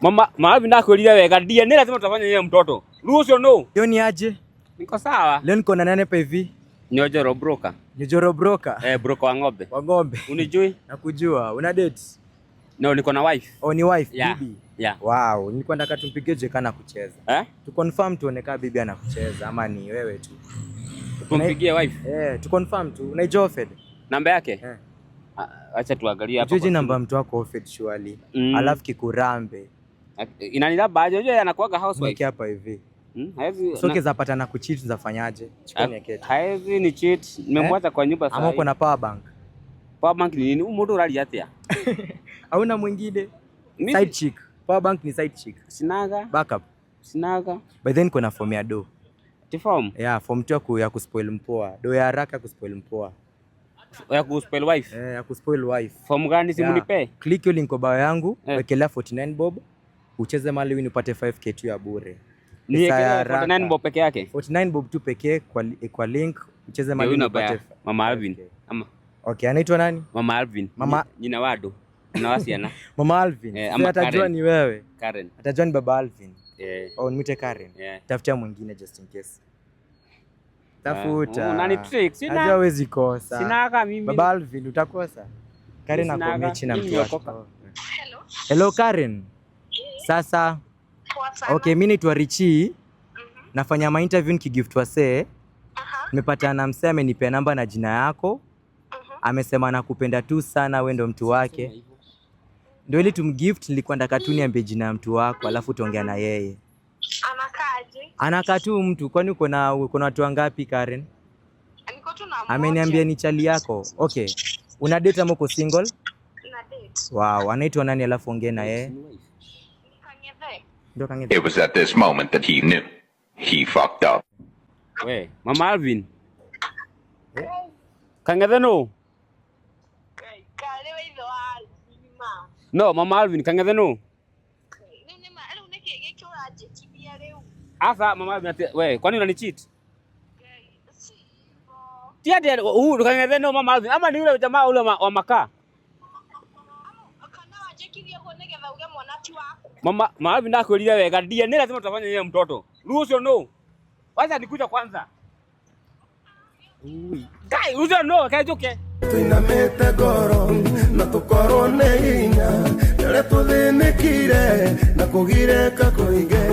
Mama, Marvin ndakwĩrire wega ndia nĩ lazima tutafanya yeye mtoto. Ruhusu no. Hiyo ni aje? Niko sawa. Leo niko na nani hapa hivi? Njoro broker. Njoro broker? Broker wa ng'ombe. Wa ng'ombe. Unijui? Nakujua. Una date? No, niko na wife. Oh, ni wife, Yeah. bibi. Yeah. Wow, nilikuwa nataka tumpigie Jekana kucheza. Tu confirm tuone kama bibi anakucheza ama ni wewe tu. Tumpigie wife. Tu confirm tu. Unaijua Ofed? Namba yake? Acha tuangalie hapo. Unajua namba mtu wako Ofed surely. Alafu Kikurambe. Inanila baje unajua anakuaga housewife. Niki hapa hivi. Haezi soke zapata na kucheat zafanyaje? Chukua kete. Haezi ni cheat. Nimemwacha kwa nyumba sasa. Ama uko na power bank? Power bank ni nini? Mtu urali atia. Hauna mwingine? Side chick. Power bank ni side chick. Sinaga. Backup. Sinaga. By then kuna form ya do. Form? Yeah, form tu ya kuspoil mpoa. Do ya haraka kuspoil mpoa. Ya kuspoil wife? Ya kuspoil wife. Form gani simnipe? Click hiyo link bio yangu, wekelea 49 bob. Ucheze mali win upate 5k tu ya bure. Ni 49 bob peke yake? 49 bob tu pekee kwa link. Ucheze mali win upate Mama Alvin. Ama okay, anaitwa nani? Mama Alvin. Jina wado. Unawasiana. Mama Alvin. Atajua ni wewe. Karen. Atajua ni baba Alvin. Oh, nimwite Karen. Tafutia mwingine just in case. Tafuta. Unani trick? Sina. Najua hawezi kosa. Sina kama mimi. Baba Alvin utakosa. Karen ako mechi na mtu wako. Hello. Hello Karen. Sasa. Okay, mimi naitwa Richie. Nafanya ma interview nikigift wasee. Nimepata na msee amenipea namba na jina yako. Amesema nakupenda tu sana, wewe ndo mtu wake. Ndio ili tumgift, nilikuwa nataka tu niambie jina ya mtu wako alafu tuongea na yeye. Anakaaje? Anakaa tu mtu. Kwani uko na watu wangapi Karen? Niko tu na mmoja. Ameniambia ni chali yako. Okay. Una date ama uko single? Na date. Wow, anaitwa nani alafu ongea na yeye? Ndio Kang'ethe. It was at this moment that he knew he fucked up. We, Mama Alvin. Kang'ethe no? No, Mama Alvin, Kang'ethe no? Asa Mama Alvin, we, kwani unanicheat? Tia huu Kang'ethe no Mama Alvin, ama ni yule jamaa ule wa makaa? Mama Alvin ndakwĩrire wega ndia nĩ lazima tutafanya yeye mtoto. Ruhusu no. Wacha nikuja kwanza. Kai, ruhusu no, kae joke. Tuinamite ngoro na tukorwo nĩ hinya, rĩrĩa tũthĩnĩkire na kũgirĩka kũingĩ.